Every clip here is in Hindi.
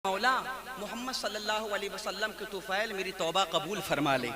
मौला मोहम्मद सल्लल्लाहु अलैहि वसल्लम के तुफ़ैल मेरी तौबा कबूल फरमा ले।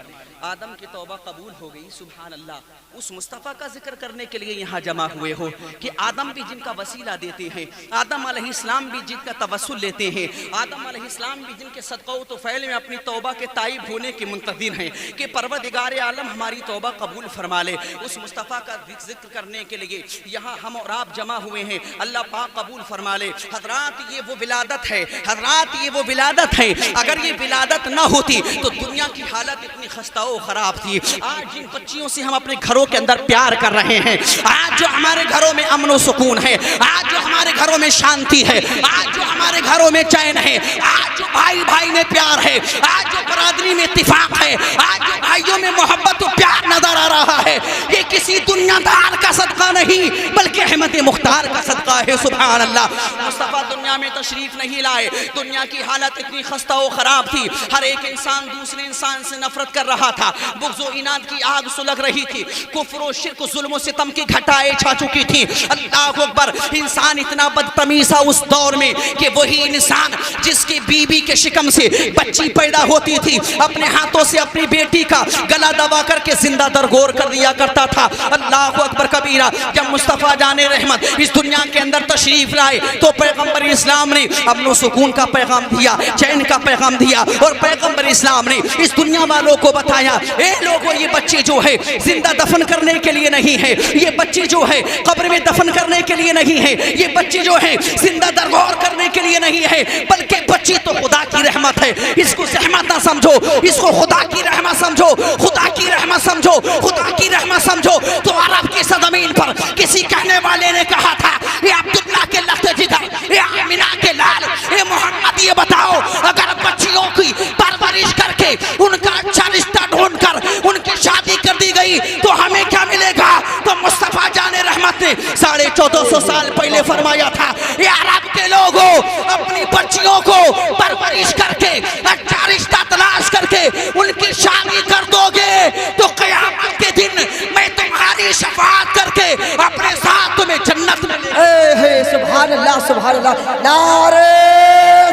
आदम की तौबा कबूल हो गई, सुभान अल्लाह। उस मुस्तफ़ा का जिक्र करने के लिए यहाँ जमा हुए हो कि आदम भी जिनका वसीला देते हैं, आदम अलैहिस्सलाम भी जिनका तवस्सुल लेते हैं, आदम अलैहिस्सलाम भी जिनके सदक़ा तुफ़ैल में अपनी तौबा के ताइब होने के मुंतज़िर हैं कि परवरदिगार आलम हमारी तौबा कबूल फरमा ले। उस मुस्तफ़ा का जिक्र करने के लिए यहाँ हम और आप जमा हुए हैं। अल्लाह पाक कबूल फरमा ले। हज़रात ये वो विलादत है, हज़रात ये वो विलादत है। अगर ये विलादत ना होती तो दुनिया की हालत इतनी खस्ता व खराब थी। आज जिन बच्चियों से हम अपने घरों के अंदर प्यार कर रहे हैं, आज जो हमारे घरों में अमन व सुकून है, आज जो हमारे घरों में शांति है, आज जो हमारे घरों में चैन है, आज जो भाई भाई में प्यार है, आज जो बरादरी में इत्तिफाक है, आज जो भाइयों में मोहब्बत व प्यार नजर आ रहा है, ये किसी दुनियादार का सदका नहीं बल्कि अहमद मुख्तार का सदका है। सुभान अल्लाह। मुस्तफ़ा दुनिया में तशरीफ नहीं लाए, दुनिया की हालत इतनी खस्ता व खराब थी। हर एक इंसान दूसरे इंसान से नफरत कर रहा था, बुग़्ज़ व इनाद की आग सुलग रही थी, कुफ्र व शिर्क जुल्म व सितम की घटाएं छा चुकी थी। अल्लाहु अकबर। इंसान इतना बदतमीज़ था उस दौर में कि वही इंसान जिसकी बीबी के शिकम से बच्ची पैदा होती थी, अपने हाथों से अपनी बेटी का गला दबा करके जिंदा दरगोर कर दिया करता था। अल्लाहु अकबर कबीरा। जब मुस्तफ़ा जाने रहमत इस दुनिया के अंदर तशरीफ लाए तो पैगंबर इस्लाम ने अमन सुकून का पैगाम दिया, चैन का पैगाम दिया, और पैगंबर इस्लाम ने इस दुनिया वालों को बताया, ए लोगों, ये बच्चे जो है जिंदा दफन करने के लिए नहीं है, ये बच्चे जो है कब्र में दफन करने के लिए नहीं है, ये बच्चे जो है जिंदा दरगोर करने के लिए नहीं है, बल्कि बच्ची तो खुदा की रहमत है। इसको रहमत ना समझो, इसको खुदा की रहमत समझो, खुदा की रहमत समझो, खुदा की रहमत समझो। तो अरब की सरजमीन पर किसी कहने वाले ने कहा था, ये अब्दुल्ला के लफ्ज़ जिगर, ये आमिना के लाल, ये मोहम्मद, ये बताओ अगर बच्चियों की परवरिश करके उनका अच्छा रिश्ता ढूंढकर उनकी शादी कर दी गई तो हमें क्या मिलेगा? तो मुस्तफ़ा जाने रहमत ने 1450 साल पहले फरमाया था, ये अरब के लोगों अपनी बच्चियों को परवरिश करके अच्छा रिश्ता तलाश करके उनकी शादी कर दोगे तो क़यामत के दिन मैं तुम्हारी शफाअत करके अपने साथ तुम्हें जन्नत में ले। सुभान अल्लाह, सुभान अल्लाह। नारे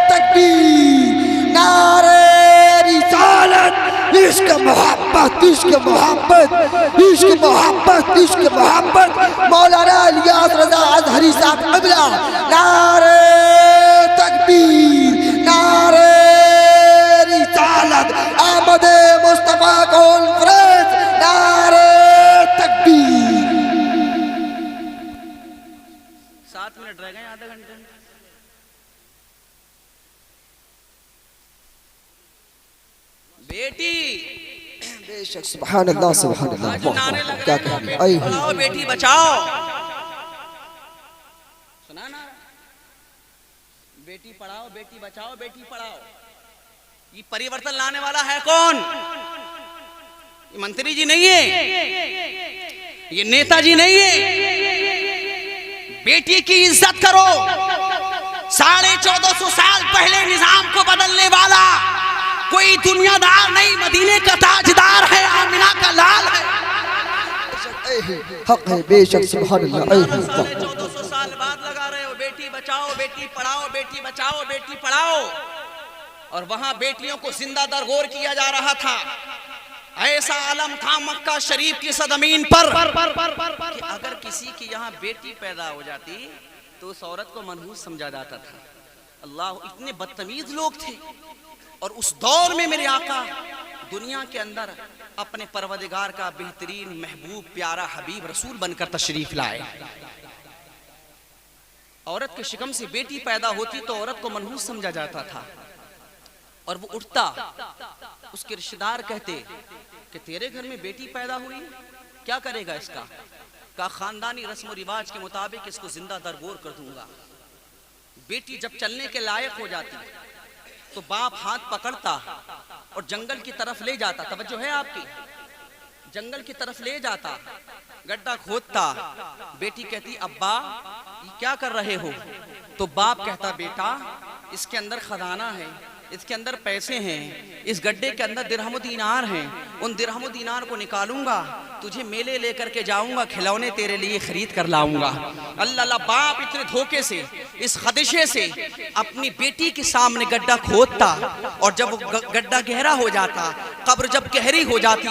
तकबीर, नारे रिसालत, इश्क मोहब्बत, इश्क मोहब्बत, इश्क मोहब्बत, इश्क मोहब्बत। मौलाना इलियास रज़ा अज़हरी साहब क़िबला। नारे तकबीर, नारे रिसालत, अहमद मुस्तफ़ा कॉन्फ्रेंस। नारे तकबीर। 7 मिनट रह गए, आधा घंटे। बेटी बेशक, सुभान अल्लाह, सुभान अल्लाह। क्या कहना, पढ़ाओ बेटी बचाओ, सुना ना? बेटी पढ़ाओ, बेटी बचाओ, बेटी पढ़ाओ। ये परिवर्तन लाने वाला है कौन? ये मंत्री जी नहीं है, ये नेताजी नहीं है। बेटी की इज्जत करो। 1450 साल पहले निजाम को बदलने वाला कोई दुनियादार नहीं, मदीने का ताजदार है, आमिना का लाल है। हक है, बेशक, सुभान अल्लाह। 1400 साल बाद लगा रहे हो, बेटी बचाओ, बेटी पढ़ाओ, बेटी बचाओ, बेटी पढ़ाओ। और वहां बेटियों को जिंदा दरगोर किया जा रहा था। ऐसा आलम था मक्का शरीफ की सरजमीन पर कि अगर किसी की यहाँ बेटी पैदा हो जाती तो उस औरत को मनहूस समझा जाता था। अल्लाह, इतने बदतमीज लोग थे। और उस दौर में मेरे आका दुनिया के अंदर अपने परवरदिगार का बेहतरीन महबूब प्यारा हबीब रसूल बनकर तशरीफ लाए। औरत के शिकम से बेटी पैदा होती तो औरत को मनहूस समझा जाता था। और वो उठता, उसके रिश्तेदार कहते कि तेरे घर में बेटी पैदा हुई, क्या करेगा इसका? का खानदानी रस्म और रिवाज के मुताबिक इसको जिंदा दरगोर कर दूंगा। बेटी जब चलने के लायक हो जाती तो बाप हाथ पकड़ता और जंगल की तरफ ले जाता। तवज्जो है आपकी? जंगल की तरफ ले जाता, गड्ढा खोदता। बेटी कहती, अब्बा ये क्या कर रहे हो? तो बाप कहता, बेटा इसके अंदर खजाना है, इसके अंदर पैसे हैं, इस गड्ढे के अंदर दिरहम दीनार हैं, उन दिरहम दीनार को निकालूंगा, तुझे मेले लेकर के जाऊंगा, खिलौने तेरे लिए खरीद कर लाऊंगा। अल्लाह अल्लाह, बाप इतने धोखे से, इस खदशे से अपनी बेटी के सामने गड्ढा खोदता, और जब गड्ढा गहरा हो जाता, कब्र जब गहरी हो जाती,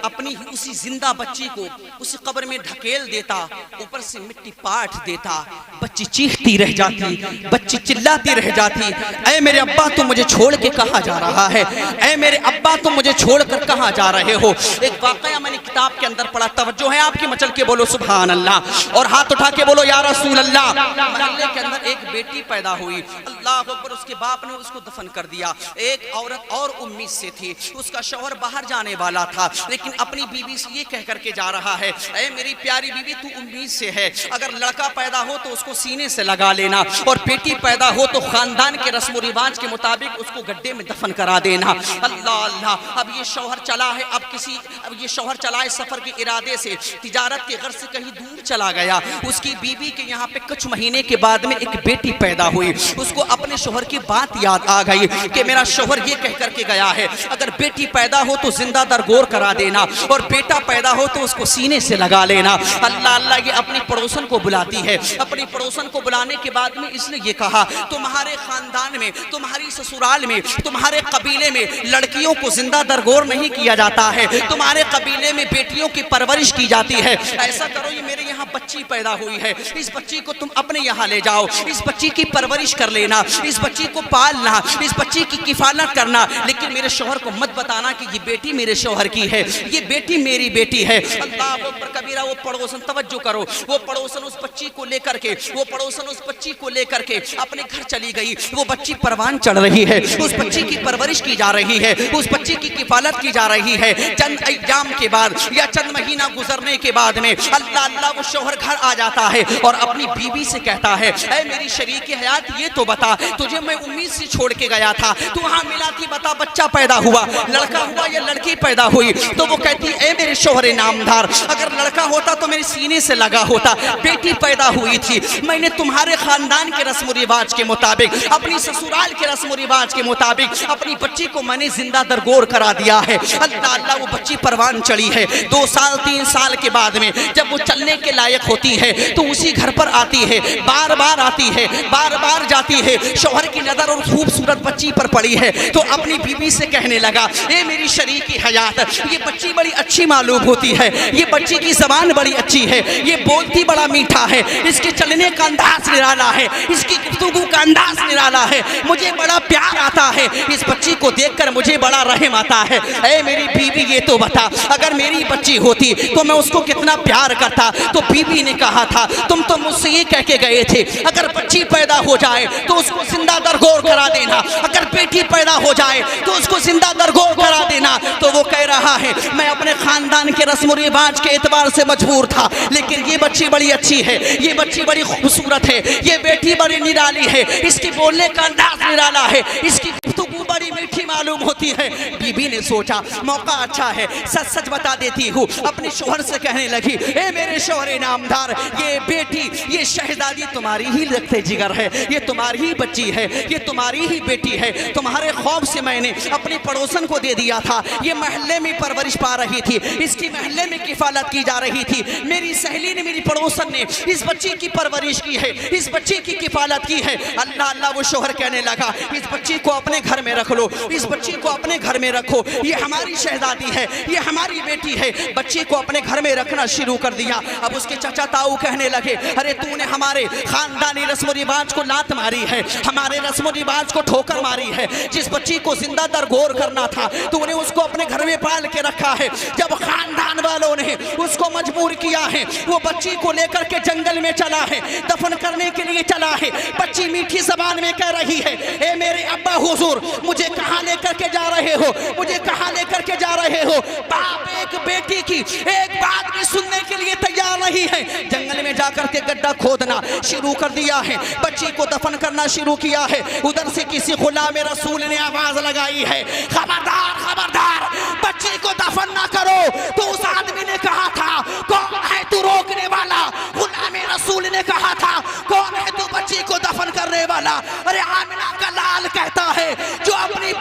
अपनी उसी जिंदा बच्ची को उसी कब्र में ढकेल देता, ऊपर से मिट्टी पाट देता, बच्ची चीखती रह जाती, बच्ची चिल्लाती रह जाती, ऐ मेरे अब्बा तुम मुझे छोड़ के कहाँ जा रहा है, ऐ मेरे अब्बा तुम मुझे छोड़कर कहाँ जा रहे हो। एक वाकया मैंने किताब के अंदर पढ़ा, तवज्जो है आपकी, मचल के बोलो सुभान अल्लाह, और हाथ उठा के बोलो या रसूल अल्लाह। मोहल्ले के अंदर एक बेटी पैदा हुई, अल्लाह अकबर, उसके बाप ने उसको दफन कर दिया। एक औरत और उम्मीद से थी, उसका शौहर बाहर जाने वाला था, लेकिन अपनी बीवी से ये कह करके जा रहा है, ऐ मेरी प्यारी बीवी तू उम्मीद से है, अगर लड़का पैदा हो तो उसको सीने से लगा लेना, और बेटी पैदा हो तो खानदान के रस्म रिवाज के मुताबिक उसको गड्ढे में दफन करा देना। अल्लाह अल्लाह, अब ये शौहर चला है, अब ये शौहर चला है सफर के इरादे से, तिजारत के गर्ज से कहीं दूर चला गया। उसकी बीवी के यहाँ पे कुछ महीने के बाद में एक बेटी पैदा हुई, उसको अपने शौहर की बात याद आ गई कि मेरा शौहर ये कह करके गया है, अगर बेटी पैदा हो तो जिंदा दरगोर करा देना, और बेटा पैदा हो तो उसको सीने से लगा लेना। अल्लाह अल्लाह, ये अपनी पड़ोसन को बुलाती है, अपनी पड़ोसन को बुलाने के बाद में इसने ये कहा, तुम्हारे खानदान में, तुम्हारी ससुराल में, तुम्हारे कबीले में लड़कियों को जिंदा दरगोर नहीं किया जाता है, तुम्हारे कबीले में बेटियों की परवरिश की जाती है। ऐसा करो, ये मेरे यहाँ बच्ची पैदा हुई है, इस बच्ची को तुम अपने यहाँ ले जाओ, इस बच्ची की परवरिश कर लेना, इस बच्ची को पालना, इस बच्ची की किफालत करना, लेकिन मेरे शौहर को मत बताना कि ये बेटी मेरे शौहर की है, ये बेटी मेरी बेटी है। अल्लाह पर कबीरा, वो पड़ोसन, तवज्जो करो, वो पड़ोसन उस बच्ची को लेकर के, वो पड़ोसन उस बच्ची को लेकर के अपने घर चली गई। वो बच्ची परवान चढ़ रही है, उस बच्ची की परवरिश की जा रही है, उस बच्ची की किफालत की जा रही है। चंद अय्याम के बाद या चंद महीना गुजरने के बाद में अल्लाह अल्लाह, वो शौहर घर आ जाता है और अपनी बीवी से कहता है, ऐ मेरी शरीक हयात, ये तो बता, तुझे मैं उम्मीद से छोड़ के गया था, तू वहां मिला थी, बता बच्चा पैदा हुआ, लड़का हुआ या लड़की पैदा हुई? तो वो कहती, ऐ मेरे शौहर नामदार, अगर लड़का होता तो मेरे सीने से लगा होता, बेटी पैदा हुई थी, मैंने तुम्हारे खानदान के रस्म रिवाज के मुताबिक, अपनी ससुराल के रस्म रिवाज के मुताबिक अपनी बच्ची को मैंने जिंदा दरगोर करा दिया है। अल्लाह अल्लाह, वो बच्ची परवान चढ़ी है। 2 साल 3 साल के बाद में जब वो चलने के लायक होती है तो उसी घर पर आती है, बार बार आती है, बार बार जाती है। शौहर की नजर और खूबसूरत बच्ची पर पड़ी है तो अपनी बीवी से कहने लगा, ए मेरी शरीकी हयात, ये बच्ची बड़ी अच्छी मालूम होती है, ये बच्ची की जबान बड़ी अच्छी है, ये बोलती बड़ा मीठा है, इसके चलने का अंदाज निराला है, इसकी गुफ्तगू का अंदाज निराला है, मुझे बड़ा प्यार आता है, इस बच्ची को देखकर मुझे बड़ा रहम आता है। ऐ मेरी बीवी, ये तो बता, अगर मेरी बच्ची होती तो मैं उसको कितना प्यार करता। तो बीवी ने कहा था, तुम तो मुझसे ये कह के गए थे, अगर बच्ची पैदा हो जाए तो उसको जिंदा दरगोर करा देना, अगर बेटी पैदा हो जाए तो उसको जिंदा दरगोर करा देना। तो वो कह रहा है, मैं अपने खानदान के रस्म रिवाज के एतबार से मजबूर था, लेकिन ये बच्ची बड़ी अच्छी है, ये बच्ची बड़ी खूबसूरत है, ये बेटी बड़ी निराली है, इसकी बोलने का अंदाज निराला है, इसकी गुफ्तगू बड़ी मीठी मालूम होती है। बीबी ने सोचा मौका अच्छा है, सच सच बता देती हूँ। अपने शौहर से कहने लगी, ए मेरे शौहर नामदार, ये बेटी, ये शहजादी तुम्हारी ही रखते जिगर है, ये तुम्हारी ही बच्ची है, ये तुम्हारी ही बेटी है। तुम्हारे खौफ से मैंने अपनी पड़ोसन को दे दिया था, ये महल्ले में परवरिश पा रही थी, इसकी महल्ले में किफालत की जा रही थी। मेरी सहेली ने, मेरी पड़ोसन ने इस बच्ची की परवरिश की है, इस बच्ची की किफालत की है। अल्लाह अल्लाह, वो शौहर कहने लगा, इस बच्ची को अपने घर में रख लो, इस बच्ची को अपने घर में रखो, ये हमारी शहजादी है, ये हमारी बेटी है। बच्ची को अपने घर में रखना शुरू कर दिया। अब उसके चाचा ताऊ कहने लगे, अरे तूने हमारे खानदानी रस्म रिवाज को लात मारी है, हमारे रस्म रिवाज को ठोकर मारी है। जिस बच्ची को जिंदा दरगोर करना था तूने उसको अपने घर में पाल के रखा है। जब खानदान वालों ने उसको मजबूर किया है, वो बच्ची को लेकर के जंगल में चला है, दफन करने के लिए चला है। बच्ची मीठी जबान में कह रही है, ए मेरे अब्बा हुजूर, मुझे कहाँ लेकर के जा रहे हो, मुझे कहाँ लेकर के जा रहे हो? बाप एक बेटी की एक बात भी सुनने के लिए तैयार नहीं है। जंगल में जाकर के गड्ढा खोदना शुरू कर दिया है, बच्ची को दफन करना शुरू किया है। उधर से किसी गुलाम रसूल ने आवाज लगाई है, खबरदार खबरदार, बच्ची को दफन ना करो। तो उस आदमी ने कहा था, कौन है तू रोकने वाला? गुलाम रसूल ने कहा था, कौन है तू बच्ची को दफन करने वाला? अरे आमिना का लाल कहता है, जो अपनी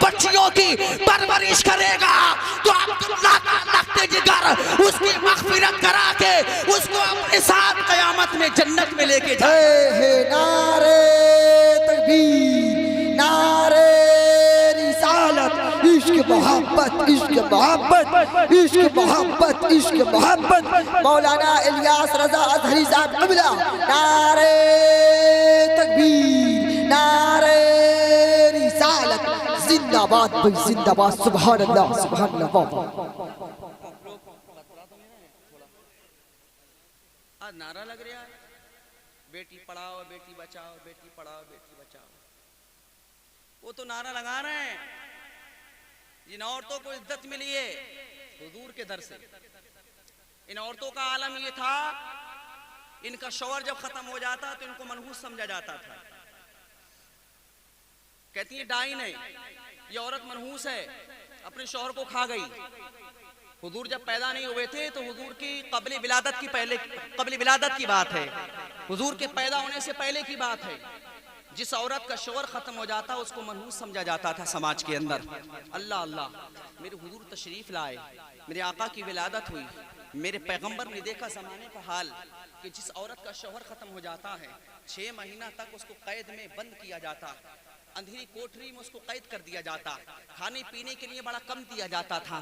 बच्चों की परवरिश करेगा तो अब्दुल्लाह का लखते जिगर उसकी मग़फ़िरत करा के उसको अपने साथ क़यामत में जन्नत में लेके जाए। नारे तकबीर, नारे रिसालत, इश्क मोहब्बत, इश्क मोहब्बत, इश्क मोहब्बत, इश्क मोहब्बत। मौलाना इलियास रज़ा अज़हरी साहब क़िबला, नारे तकबीर, नारे रिसालत, जिंदाबाद भाई जिंदाबाद। सुभान अल्लाह, सुभान अल्लाह। आज नारा लग रहा है, बेटी पढ़ाओ बेटी बचाओ, बेटी पढ़ाओ बेटी बचाओ। वो तो नारा लगा रहे हैं, इन औरतों को इज्जत मिली है हुजूर के दर से। इन औरतों का आलम ये था, इनका शौहर जब खत्म हो जाता तो इनको मनहूस समझा जाता था। कहती है डाइन है, ये औरत मनहूस है, अपने शौहर को खा गई। हुजूर जब पैदा नहीं हुए थे तो हुजूर की कब्ल विलादत की बात है, हुजूर के पैदा होने से पहले की बात है। जिस औरत का शौहर खत्म हो जाता उसको मनहूस समझा जाता था समाज के अंदर। अल्लाह अल्लाह, मेरे हुजूर तशरीफ लाए, मेरे आका की विलादत हुई, मेरे पैगंबर ने देखा ज़माने का हाल कि जिस औरत का शौहर खत्म हो जाता है 6 महीना तक उसको कैद में बंद किया जाता, अंधेरी कोठरी में उसको कैद कर दिया जाता, खाने पीने के लिए बड़ा कम दिया जाता था,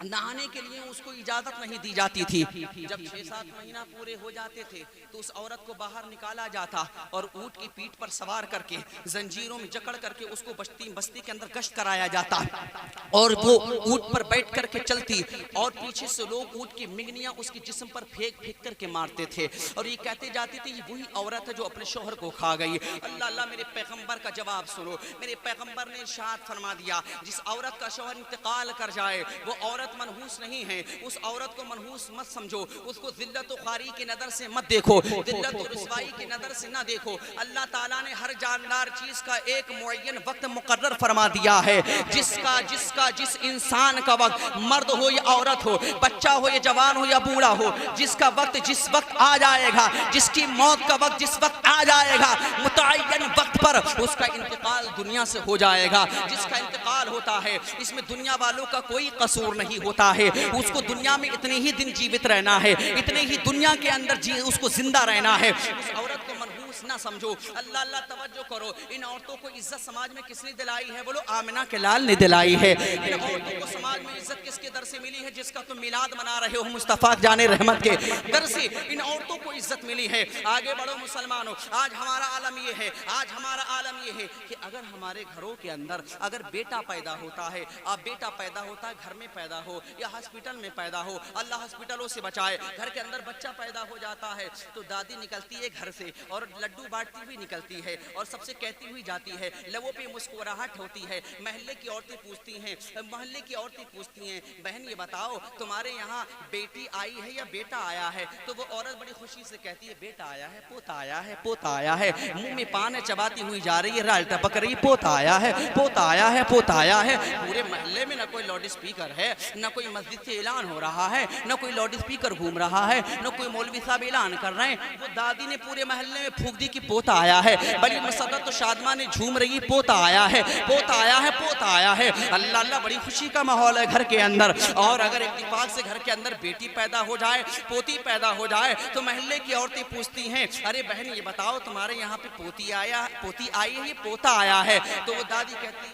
नहाने के लिए उसको इजाजत नहीं दी जाती थी। जब 6-7 महीना पूरे हो जाते थे तो उस औरत को बाहर निकाला जाता और ऊंट की पीठ पर सवार करके जंजीरों में जकड़ करके उसको बस्ती के अंदर गश्त कराया जाता और वो ऊंट पर बैठ करके चलती और पीछे से लोग ऊंट की मिंगनियां उसके जिस्म पर फेंक करके मारते थे और ये कहते जाती थी ये वही औरत है जो अपने शौहर को खा गई। अल्लाह अल्लाह, मेरे पैगंबर का जवाब सुनो। मेरे पैगंबर ने इरशाद फरमा दिया, जिस औरत का शौहर इंतकाल कर जाए वो औरत मनहूस नहीं है, उस औरत को मनहूस मत समझो, उसको जिल्लत और ख़ारी की नज़र से मत देखो, जिल्लत और रुसवाई की नज़र से ना देखो। अल्लाह ताला ने हर जानदार चीज़ का एक मुअय्यन वक्त मुकर्रर फरमा दिया है। जिस इंसान का वक्त, मर्द हो या औरत हो, बच्चा हो या जवान हो या बूढ़ा हो, जिसका वक्त जिस वक्त आ जाएगा, जिसकी मौत का वक्त जिस वक्त आ जाएगा, मुतअय्यन वक्त पर उसका इंतकाल दुनिया से हो जाएगा। जिसका इंतकाल होता है इसमें दुनिया वालों का कोई कसूर नहीं होता है, उसको दुनिया में इतने ही दिन जीवित रहना है, इतने ही दुनिया के अंदर उसको जिंदा रहना है। उस औरत को मनहूस ना समझो। अल्लाह अल्लाह, तवज्जो करो, इन औरतों को इज्जत समाज में किसने दिलाई है? बोलो, आमिना के लाल ने दिलाई है। इन औरतों को समाज में इज्जत किसके दर से मिली है? जिसका तुम मिलाद मना रहे हो मुस्तफा जाने रहमत के दर से इन औरतों को इज्जत मिली है। आगे बढ़ो मुसलमानों, आज हमारा आलम ये है, आज हमारा आलम ये है कि अगर हमारे घरों के अंदर अगर बेटा पैदा होता है, अब बेटा पैदा होता है घर में पैदा हो या हॉस्पिटल में पैदा हो, अल्लाह हॉस्पिटलों से बचाए, घर के अंदर बच्चा पैदा हो जाता है तो दादी निकलती है घर से और लड्डू बांटती हुई निकलती है और सबसे कहती हुई जाती है, लबों पे मुस्कुराहट होती है। महल्ले की औरतें पूछती हैं, बहन ये बताओ तुम्हारे यहाँ बेटी आई है या बेटा आया है? तो वो औरत बड़ी खुशी से कहती है, बेटा आया है, पोता आया है, पोता आया है। मुंह में पान चबाती हुई जा रही है, राल टपक रही, पोता आया है, पोता आया है, पोता आया है। पूरे महल्ले में न कोई लाउड स्पीकर है, न कोई मस्जिद से ऐलान हो रहा है, न कोई लाउड स्पीकर घूम रहा है, न कोई मौलवी साहब ऐलान कर रहे हैं। वो दादी ने पूरे महल्ले में फूंक दी कि पोता आया है। बड़ी मसरत तो शादमा ने झूम रही, पोता आया है, पोता आया है, पोता आया है। अल्लाह अल्लाह, बड़ी खुशी का माहौल है घर के अंदर। और अगर इत्तेफाक से घर के अंदर बेटी पैदा हो जाए, पोती पैदा हो जाए तो महल्ले की औरतें पूछती हैं, अरे बहन ये बताओ तुम्हारे यहाँ पे पोती आई है ये पोता आया है? तो वो दादी कहती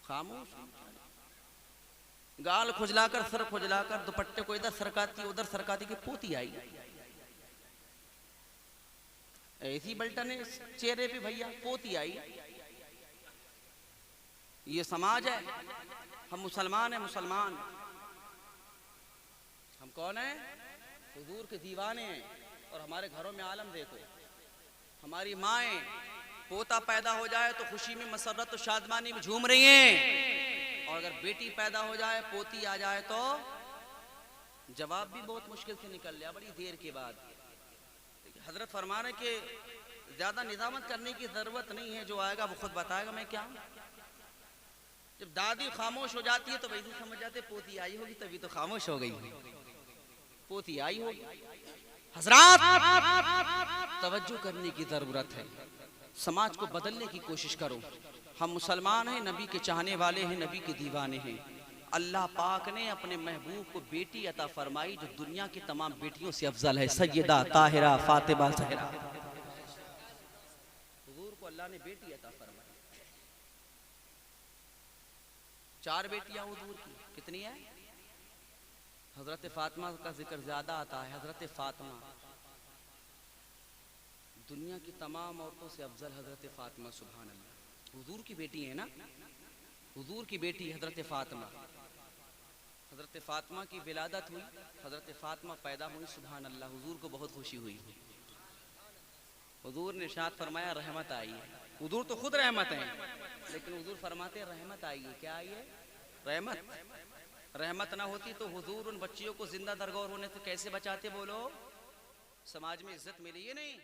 खामोश, गाल खुजलाकर सर खुजलाकर दुपट्टे को इधर सरकाती उधर सरकाती की पोती आई। ऐसी बल्टने चेहरे पे भैया, पोती आई। ये समाज है, हम मुसलमान हैं। मुसलमान हम कौन हैं? हुजूर के दीवाने हैं। और हमारे घरों में आलम देखो, हमारी माएँ पोता पैदा हो जाए तो खुशी में मसरत और शादमानी में झूम रही हैं, और अगर बेटी पैदा हो जाए, पोती आ जाए तो जवाब भी बहुत मुश्किल से निकल लिया, बड़ी देर के बाद। हजरत फरमाने के ज्यादा निजामत करने की जरूरत नहीं है, जो आएगा वो खुद बताएगा मैं क्या। जब दादी खामोश हो जाती है तो वैसे समझ जाते पोती आई होगी, तभी तो खामोश हो गई, पोती आई होगी। हजरात, तवज्जो करने की जरूरत है, समाज को बदलने की कोशिश करो। हम मुसलमान हैं, नबी के चाहने वाले हैं, नबी के दीवाने हैं। अल्लाह पाक ने अपने महबूब को बेटी अता फरमाई जो दुनिया की तमाम बेटियों से अफजल है, सैयदा ताहिरा फातिमा ज़हरा। हुजूर को अल्लाह ने बेटी अता फरमाई। 4 बेटियां हुजूर की, कितनी है? हजरत फातिमा का जिक्र ज्यादा आता है। हजरत फातिमा दुनिया की तमाम औरतों से अफजल हजरत फातिमा, सुभान अल्लाह। हुजूर की बेटी है ना, हुजूर की बेटी हजरत फातिमा। हजरत फातिमा की विलादत हुई, हजरत फातिमा पैदा हुई, सुभान अल्लाह। हुजूर को बहुत खुशी हुई। हुजूर ने इरशाद फरमाया रहमत आई है। हुजूर तो खुद रहमत हैं, लेकिन हुजूर फरमाते रहमत आई है। क्या आई है? रहमत। रहमत ना होती तो हुजूर उन बच्चियों को जिंदा दरगोर होने से कैसे बचाते? बोलो, समाज में इज्जत मिली है नहीं?